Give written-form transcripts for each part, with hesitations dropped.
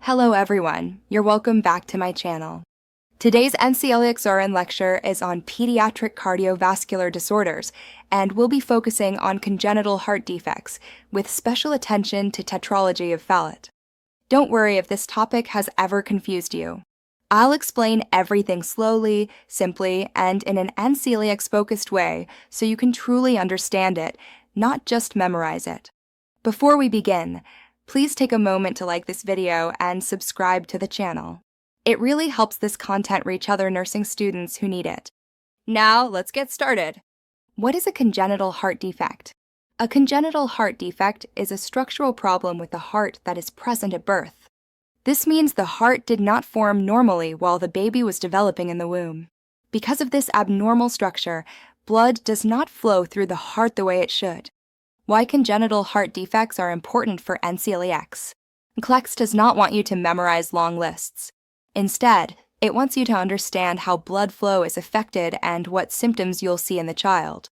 Hello everyone, you're welcome back to my channel. Today's NCLEX-RN lecture is on pediatric cardiovascular disorders, and we'll be focusing on congenital heart defects, with special attention to Tetralogy of Fallot. Don't worry if this topic has ever confused you. I'll explain everything slowly, simply, and in an NCLEX-focused way so you can truly understand it, not just memorize it. Before we begin, please take a moment to like this video and subscribe to the channel. It really helps this content reach other nursing students who need it. Now, let's get started. What is a congenital heart defect? A congenital heart defect is a structural problem with the heart that is present at birth. This means the heart did not form normally while the baby was developing in the womb. Because of this abnormal structure, blood does not flow through the heart the way it should. Why congenital heart defects are important for NCLEX. NCLEX does not want you to memorize long lists. Instead, it wants you to understand how blood flow is affected and what symptoms you'll see in the child.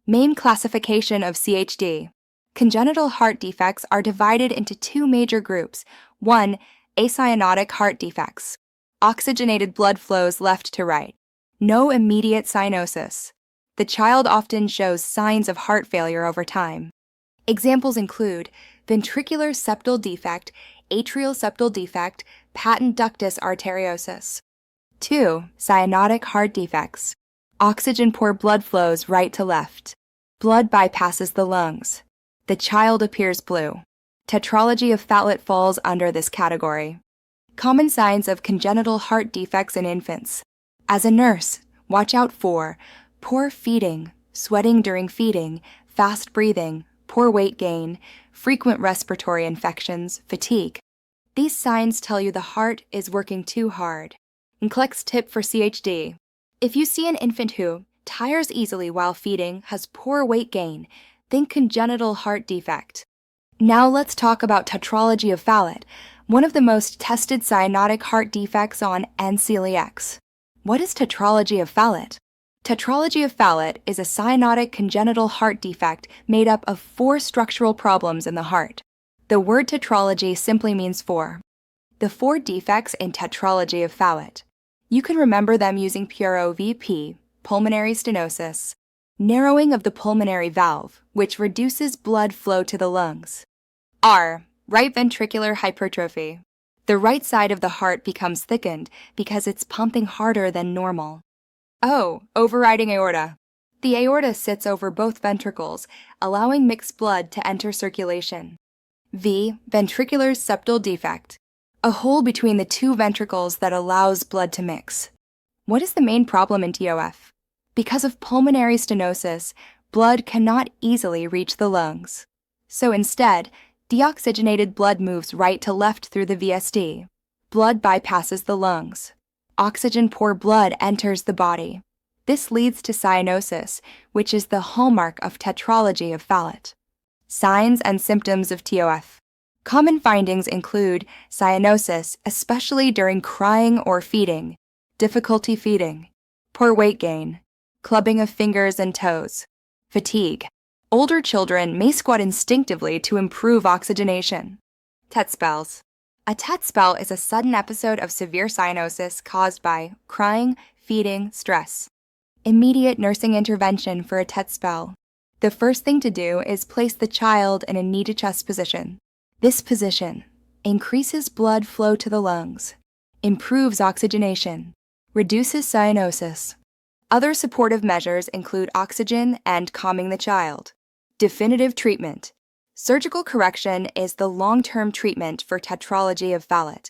Main classification of CHD. Congenital heart defects are divided into two major groups. 1. Acyanotic heart defects. Oxygenated blood flows left to right. No immediate cyanosis. The child often shows signs of heart failure over time. Examples include ventricular septal defect, atrial septal defect, patent ductus arteriosus. 2. Cyanotic heart defects. Oxygen-poor blood flows right to left. Blood bypasses the lungs. The child appears blue. Tetralogy of Fallot falls under this category. Common signs of congenital heart defects in infants. As a nurse, watch out for poor feeding, sweating during feeding, fast breathing, poor weight gain, frequent respiratory infections, fatigue. These signs tell you the heart is working too hard. NCLEX tip for CHD. If you see an infant who tires easily while feeding, has poor weight gain, think congenital heart defect. Now let's talk about Tetralogy of Fallot, one of the most tested cyanotic heart defects on NCLEX. What is Tetralogy of Fallot? Tetralogy of Fallot is a cyanotic congenital heart defect made up of 4 structural problems in the heart. The word tetralogy simply means 4. The 4 defects in Tetralogy of Fallot. You can remember them using PRO-VP, pulmonary stenosis, narrowing of the pulmonary valve, which reduces blood flow to the lungs. R. Right ventricular hypertrophy. The right side of the heart becomes thickened because it's pumping harder than normal. O. Overriding aorta. The aorta sits over both ventricles, allowing mixed blood to enter circulation. V. Ventricular septal defect. A hole between the 2 ventricles that allows blood to mix. What is the main problem in TOF? Because of pulmonary stenosis, blood cannot easily reach the lungs. So instead, deoxygenated blood moves right to left through the VSD. Blood bypasses the lungs. Oxygen-poor blood enters the body. This leads to cyanosis, which is the hallmark of Tetralogy of Fallot. Signs and symptoms of TOF. Common findings include cyanosis, especially during crying or feeding, difficulty feeding, poor weight gain, clubbing of fingers and toes, fatigue. Older children may squat instinctively to improve oxygenation. TET spells. A TET spell is a sudden episode of severe cyanosis caused by crying, feeding, stress. Immediate nursing intervention for a TET spell. The first thing to do is place the child in a knee to chest position. This position increases blood flow to the lungs, improves oxygenation, reduces cyanosis. Other supportive measures include oxygen and calming the child. Definitive treatment. Surgical correction is the long-term treatment for Tetralogy of Fallot.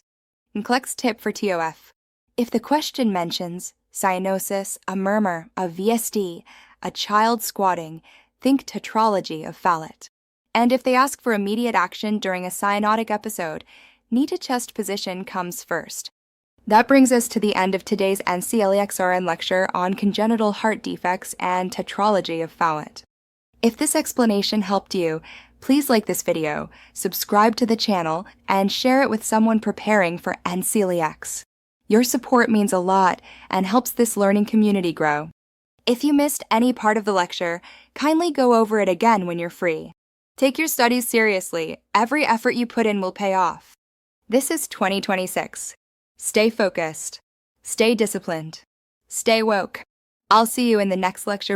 NCLEX tip for TOF. If the question mentions cyanosis, a murmur, a VSD, a child squatting, think Tetralogy of Fallot. And if they ask for immediate action during a cyanotic episode, knee to chest position comes first. That brings us to the end of today's NCLEX-RN lecture on congenital heart defects and Tetralogy of Fallot. If this explanation helped you, please like this video, subscribe to the channel, and share it with someone preparing for NCLEX. Your support means a lot and helps this learning community grow. If you missed any part of the lecture, kindly go over it again when you're free. Take your studies seriously. Every effort you put in will pay off. This is 2026. Stay focused, stay disciplined, stay woke. I'll see you in the next lecture.